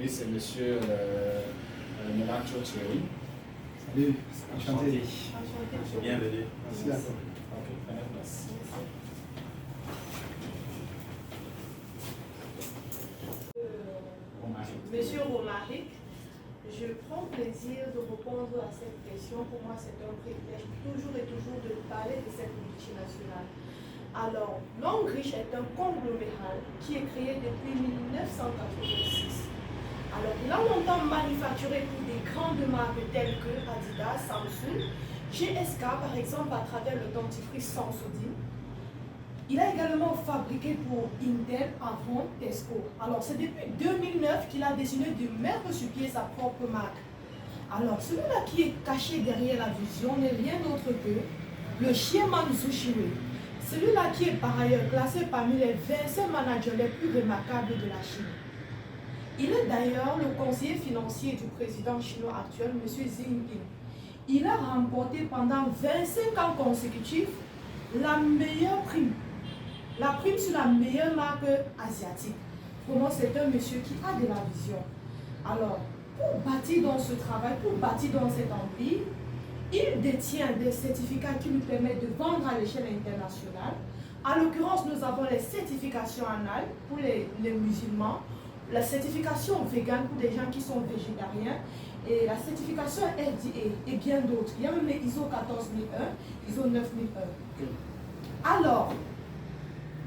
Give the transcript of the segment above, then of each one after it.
Lui, c'est monsieur Melancho Thierry. Salut, enchanté. Bienvenue. Merci à toi. Ok, prenez place. Monsieur Romaric, je prends plaisir de répondre à cette question. Pour moi, c'est un privilège toujours et toujours de parler de cette multinationale. Alors, Longrich est un conglomérat qui est créé depuis 1986. Alors, il a longtemps manufacturé pour des grandes marques telles que Adidas, Samsung, GSK par exemple à travers le dentifrice Sensodyne. Il a également fabriqué pour Intel avant Tesco. Alors, c'est depuis 2009 qu'il a décidé de mettre sur pied sa propre marque. Alors, celui-là qui est caché derrière la vision n'est rien d'autre que le Chairman Zhu Xiwei. Celui-là qui est par ailleurs classé parmi les 25 managers les plus remarquables de la Chine. Il est d'ailleurs le conseiller financier du président chinois actuel, M. Xi Jinping. Il a remporté pendant 25 ans consécutifs la meilleure prime. La prime sur la meilleure marque asiatique. Vraiment, c'est un monsieur qui a de la vision. Alors, pour bâtir dans ce travail, pour bâtir dans cet empire, il détient des certificats qui lui permettent de vendre à l'échelle internationale. En l'occurrence, nous avons les certifications anales pour les musulmans, la certification vegan pour des gens qui sont végétariens, et la certification FDA et bien d'autres. Il y a même les ISO 14001, ISO 9001. Alors,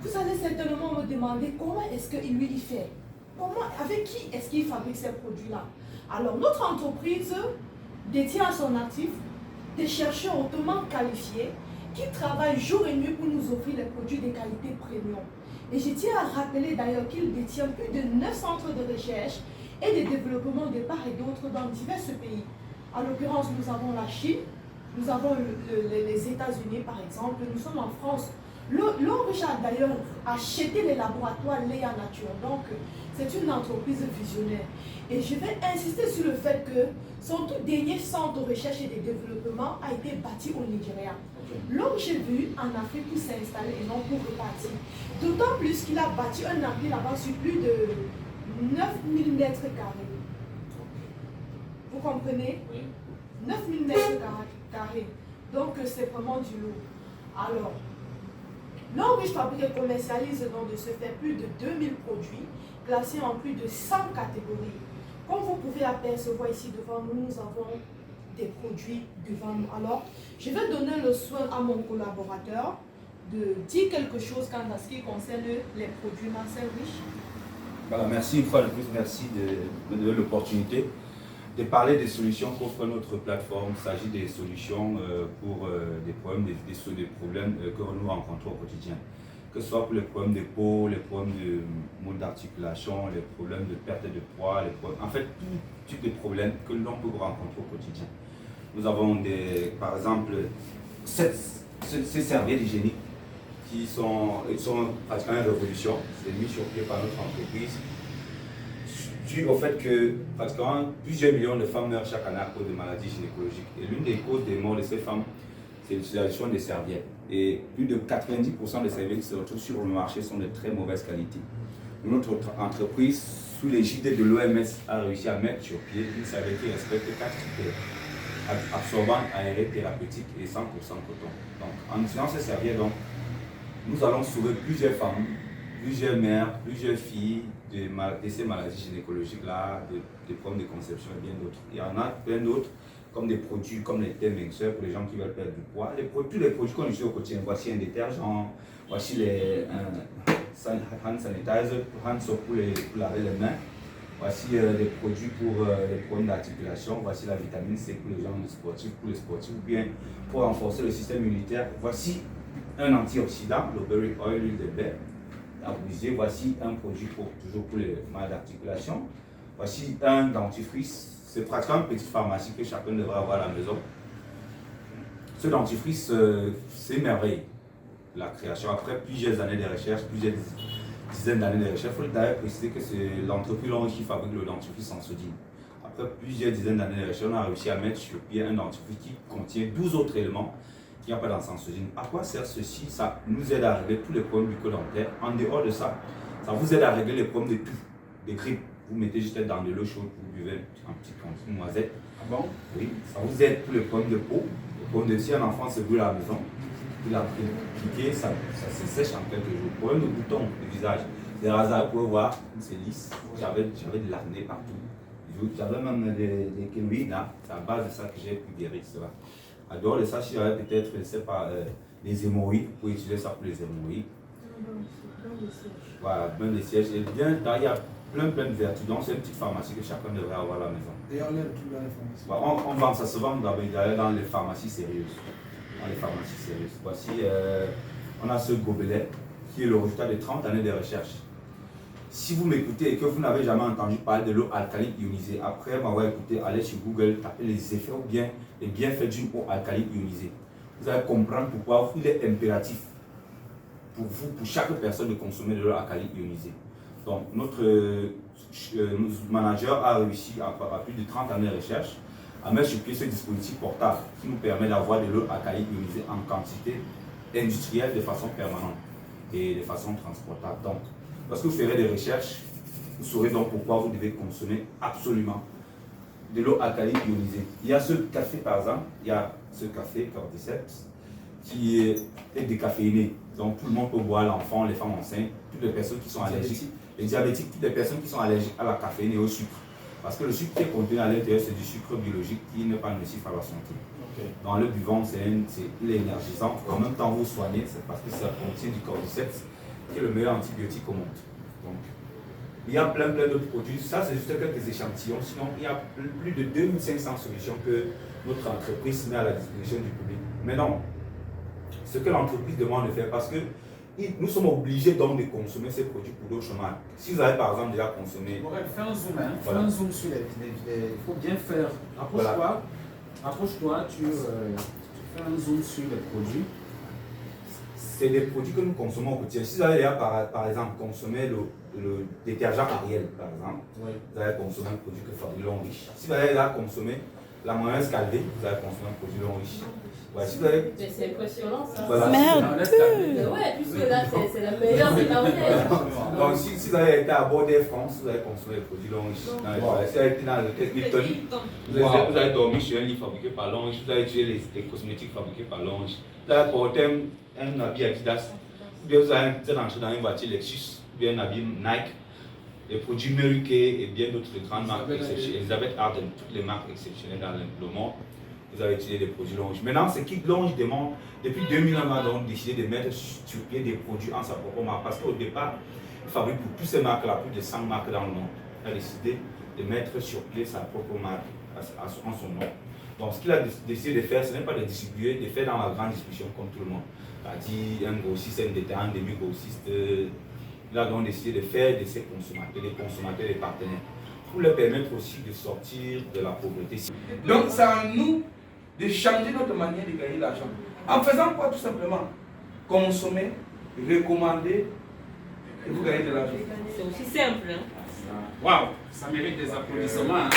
vous allez certainement me demander comment est-ce qu'il lui y fait. Avec qui est-ce qu'il fabrique ces produits-là? Alors, notre entreprise détient à son actif des chercheurs hautement qualifiés qui travaillent jour et nuit pour nous offrir les produits de qualité premium. Et je tiens à rappeler d'ailleurs qu'il détient plus de 9 centres de recherche et de développement de part et d'autre dans divers pays. En l'occurrence, nous avons la Chine, nous avons les États-Unis par exemple, nous sommes en France. Longrich a d'ailleurs acheté les laboratoires Léa Nature, donc c'est une entreprise visionnaire. Et je vais insister sur le fait que son tout dernier centre de recherche et de développement a été bâti au Nigeria. Longrich est venu en Afrique pour s'installer et non pour repartir. D'autant plus qu'il a bâti un empire là-bas sur plus de 9000 mètres carrés. Vous comprenez? Oui. 9000 mètres carrés. Donc c'est vraiment du lourd. Alors, Longrich fabrique et commercialise donc de ce fait plus de 2000 produits classés en plus de 100 catégories. Comme vous pouvez apercevoir ici devant nous, nous avons des produits devant nous. Alors, je vais donner le soin à mon collaborateur de dire quelque chose quant à ce qui concerne les produits Marcel Rich. Voilà, merci une fois de plus, merci de me donner l'opportunité de parler des solutions qu'offre notre plateforme. Il s'agit des solutions pour des problèmes, des problèmes que nous rencontrons au quotidien. Que ce soit pour les problèmes de peau, les problèmes de maux d'articulation, les problèmes de perte de poids, en fait, tout type de problèmes que l'on peut rencontrer au quotidien. Nous avons par exemple, ces serviettes hygiéniques qui sont pratiquement une révolution. C'est mis sur pied par notre entreprise. Dû au fait que pratiquement plusieurs millions de femmes meurent chaque année à cause de maladies gynécologiques. Et l'une des causes des morts de ces femmes, c'est l'utilisation des serviettes. Et plus de 90% des serviettes qui se retrouvent sur le marché sont de très mauvaise qualité. Notre entreprise, sous l'égide de l'OMS, a réussi à mettre sur pied une serviette qui respecte 4 critères: absorbante, aérée, thérapeutique et 100% coton. Donc, en utilisant ces serviettes, nous allons sauver plusieurs femmes, plusieurs mères, plusieurs filles de ces maladies gynécologiques-là, des problèmes de conception et bien d'autres. Il y en a plein d'autres, comme des produits comme les thés minceurs pour les gens qui veulent perdre du poids. Tous les produits qu'on utilise au quotidien, voici un détergent, voici les hand sanitizer, hand soap pour laver les mains, voici des produits pour les problèmes d'articulation, voici la vitamine C pour les gens sportifs, pour les sportifs, ou bien pour renforcer le système immunitaire. Voici un antioxydant, le berry oil, l'huile de baie. Voici un produit toujours pour les maladies d'articulation. Voici un dentifrice. C'est pratiquement une petite pharmacie que chacun devrait avoir à la maison. Ce dentifrice, c'est merveille. La création, après plusieurs années de recherche, plusieurs dizaines d'années de recherche, il faut d'ailleurs préciser que c'est l'entreprise Longrich qui fabrique le dentifrice Sensodyne. Après plusieurs dizaines d'années de recherche, on a réussi à mettre sur pied un dentifrice qui contient 12 autres éléments qui n'y a pas dans Sensodyne. À quoi sert ceci? Ça nous aide à régler tous les problèmes bucco-dentaires. En dehors de ça, ça vous aide à régler les problèmes de toux, des grippes, Vous mettez juste dans de l'eau chaude, vous buvez un petit quantité de noisette. Ah bon? Oui, ça vous aide pour les problèmes de peau. Les problèmes de si un enfant se brûle à la maison, il a piqué, ça se sèche en quelques jours. Problème de boutons de visage. Des rasages, vous pouvez voir, c'est lisse. J'avais de l'acné partout. J'avais même des kéloïdes là. C'est à base de ça que j'ai pu guérir cela. En dehors de ça, si j'avais peut-être, je ne sais pas, les hémorroïdes, vous pouvez utiliser ça pour les hémorroïdes. Voilà, même les sièges. Et bien, il y a plein de vertus. Donc, c'est une petite pharmacie que chacun devrait avoir à la maison. D'ailleurs, on est retrouvé dans les pharmacies. Voilà, on vend, ça se vend dans les pharmacies sérieuses. Dans les pharmacies sérieuses. Voici, on a ce gobelet qui est le résultat de 30 années de recherche. Si vous m'écoutez et que vous n'avez jamais entendu parler de l'eau alcaline ionisée, après m'avoir écouté, allez sur Google, tapez les effets ou bien les bienfaits d'une eau alcaline ionisée. Vous allez comprendre pourquoi il est impératif pour vous, pour chaque personne, de consommer de l'eau alcaline ionisée. Donc, notre manager a réussi, à plus de 30 années de recherche, à mettre sur pied ce dispositif portable qui nous permet d'avoir de l'eau alcaline ionisée en quantité industrielle de façon permanente et de façon transportable. Donc, lorsque vous ferez des recherches, vous saurez donc pourquoi vous devez consommer absolument de l'eau alcaline ionisée. Il y a ce café par exemple, il y a ce café Cordyceps qui est décaféiné. Donc tout le monde peut boire, l'enfant, les femmes enceintes, toutes les personnes qui sont allergiques, les diabétiques, toutes les personnes qui sont allergiques à la caféine et au sucre. Parce que le sucre qui est contenu à l'intérieur, c'est du sucre biologique qui n'est pas nocif à la santé. Okay. Dans le buvant, il est énergisant. En même temps, vous soignez, c'est parce que ça contient du cordyceps, qui est le meilleur antibiotique au monde. Donc, il y a plein d'autres produits. Ça, c'est juste quelques échantillons. Sinon, il y a plus de 2500 solutions que notre entreprise met à la disposition du public. Mais non, ce que l'entreprise demande de faire, parce que nous sommes obligés donc de consommer ces produits pour d'autres chemins. Si vous avez par exemple déjà consommé... Fais un zoom, hein. Voilà. Fais un zoom sur il faut bien faire. Approche-toi, voilà. Tu fais un zoom sur les produits. C'est des produits que nous consommons au quotidien. Si vous avez déjà par exemple consommé le détergent Ariel, par exemple, oui, vous allez consommer un produit que fabrique Long Riche. Si vous avez déjà consommé la mayonnaise Calvé, vous allez consommer un produit Long Riche. Ouais, si vous avez... Mais c'est impressionnant ça. Voilà. Merde. Mais ouais, puisque là c'est la meilleure des mayonnaises. Donc si vous avez été à bord d'Air France, vous allez consommer les produits Long Riche. Si vous avez été dans le test Lipton, vous avez dormi sur un lit fabriqué par Long Riche, vous avez utilisé les cosmétiques fabriqués par Long Riche. Vous avez porté un habit Adidas, ou bien vous êtes entré dans une voiture Lexus, ou bien un habit Nike, les produits Mary Kay et bien d'autres grandes marques exceptionnelles, Elizabeth Arden, toutes les marques exceptionnelles dans le monde, vous avez utilisé des produits Long Riche. Maintenant, ce qui Long Riche demande, depuis 2000 ans, on a donc décidé de mettre sur pied des produits en sa propre marque, parce qu'au départ, il fabrique pour toutes ces marques-là, plus de 100 marques dans le monde. Il a décidé de mettre sur pied sa propre marque en son nom. Donc, ce qu'il a décidé de faire, ce n'est pas de distribuer, de faire dans la grande distribution comme tout le monde. C'est-à-dire un grossiste, un détaillant, un demi-grossiste. Il a donc décidé de faire de ses consommateurs, des partenaires, pour leur permettre aussi de sortir de la pauvreté. Donc, c'est à nous de changer notre manière de gagner l'argent. En faisant quoi, tout simplement? Consommer, recommander, et vous gagnez de l'argent. C'est aussi simple. Hein? Waouh, ça mérite des applaudissements. Hein.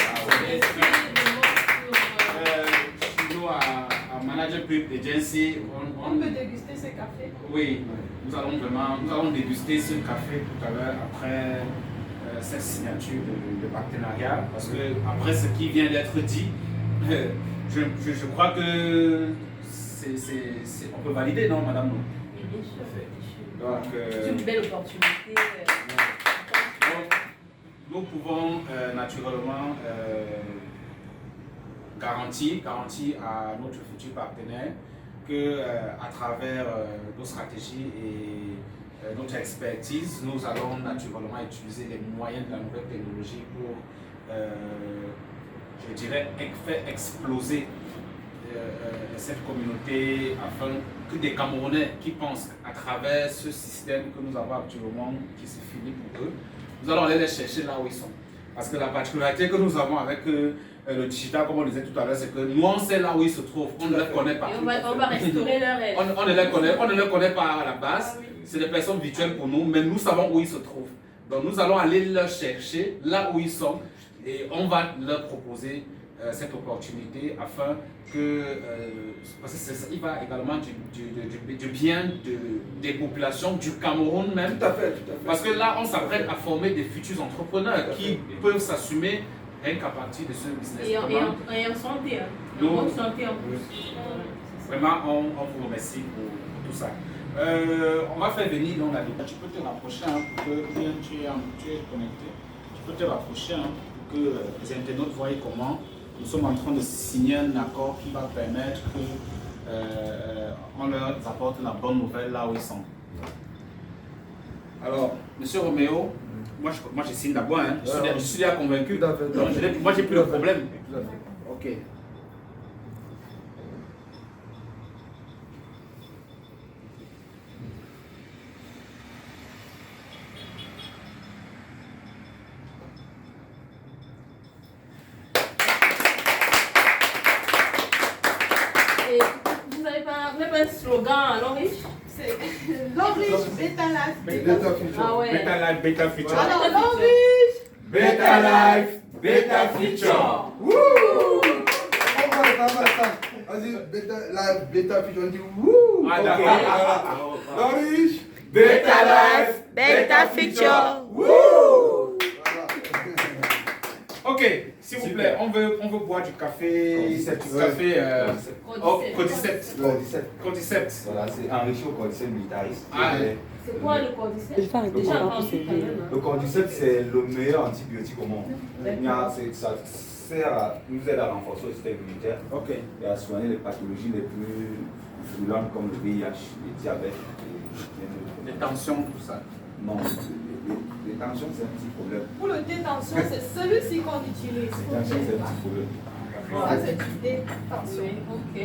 Nous, à Manager Pub Agency, on peut déguster ce café. Oui, nous allons déguster ce café tout à l'heure après cette signature de partenariat, parce que après ce qui vient d'être dit, je crois que on peut valider, non, madame? Oui, bien sûr. Donc, c'est une belle opportunité. Nous pouvons naturellement garantir à notre futur partenaire que à travers nos stratégies et notre expertise, nous allons naturellement utiliser les moyens de la nouvelle technologie pour, je dirais, faire exploser cette communauté afin que des Camerounais qui pensent à travers ce système que nous avons actuellement, qui se finit pour eux, nous allons aller les chercher là où ils sont. Parce que la particularité que nous avons avec le digital, comme on disait tout à l'heure, c'est que nous on sait là où ils se trouvent, on ne les connaît pas. Et on va restaurer leur aide. On ne les connaît pas à la base, c'est des personnes virtuelles pour nous, mais nous savons où ils se trouvent. Donc nous allons aller leur chercher là où ils sont et on va leur proposer cette opportunité afin que, parce que il va également du bien des populations du Cameroun même. Tout à fait, tout à fait. Parce que là, on s'apprête à former des futurs entrepreneurs qui peuvent s'assumer rien qu'à partir de ce business. Et en santé, hein. Donc, En bonne santé en plus. Vraiment, on vous remercie pour tout ça. On va faire venir dans la vidéo. Tu peux te rapprocher pour que bien tu es connecté. Tu peux te rapprocher pour que les internautes voient comment nous sommes en train de signer un accord qui va permettre qu'on leur apporte la bonne nouvelle là où ils sont. Alors, Monsieur Roméo, moi je signe d'abord, hein. Je suis déjà convaincu. Donc, moi j'ai plus de problème. Ok. Et vous n'avez pas un slogan à Long-Riche? C'est Long-Riche, Beta Life, Beta Future. Ah ouais. Beta Life, Beta Future. Alors, Long-Riche, Beta Life, Beta Future. Vas-y, Beta Life, Beta Future, on dit wouh. Ah, d'accord. Long-Riche, Beta Life, Beta Future. Ok, s'il vous plaît, on veut boire du café. Cordyceps. Du café. Cordyceps. Cordyceps. Voilà, c'est enrichi au cordyceps militaris. Ah, C'est quoi le cordyceps? Déjà entendu quand même. Le cordyceps, c'est le meilleur antibiotique au monde. Ça nous aide à renforcer le système immunitaire Ok. et à soigner les pathologies les plus virulentes comme le VIH, le diabète. Les tensions, tout ça. Non, les tensions, c'est un petit problème. Pour le détention, c'est celui-ci qu'on utilise. Les tensions, c'est un petit problème. Ça, c'est du détention. Ok.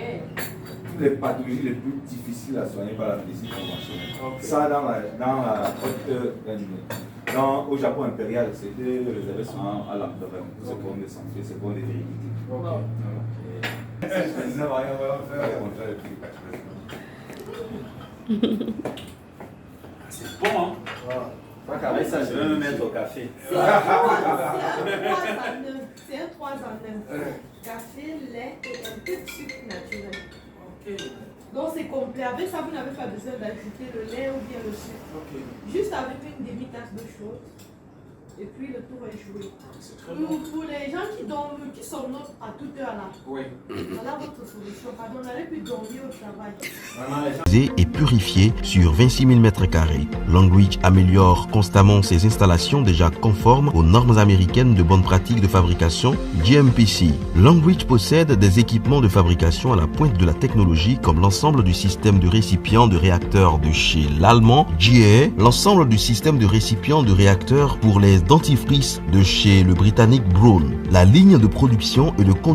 Toutes les pathologies les plus difficiles à soigner par la médecine conventionnelle. Ok. Ça, au Japon impérial, c'était réservé seulement à l'empereur. C'est pour des santé, c'est pour des vérités. Ça va rien faire contre les prix. C'est bon, hein? Avec ça, je vais me mettre au café. C'est un 3 en 1. Café, lait et un peu de sucre naturel. Donc c'est complet. Avec ça, vous n'avez pas besoin d'ajouter le lait ou bien le sucre. Juste avec une demi-tasse de chose. Et puis le tour est joué. C'est très bon. Pour les gens qui dorment, qui somnotent à toute heure là, Oui. voilà votre solution. Pardon, on n'allait plus dormir au travail. Et purifié sur 26 000 m². Longreach améliore constamment ses installations déjà conformes aux normes américaines de bonne pratique de fabrication GMPC. Longreach possède des équipements de fabrication à la pointe de la technologie comme l'ensemble du système de récipients de réacteurs de chez l'allemand GE, l'ensemble du système de récipients de réacteurs pour les dentifrices de chez le britannique Braun, la ligne de production et de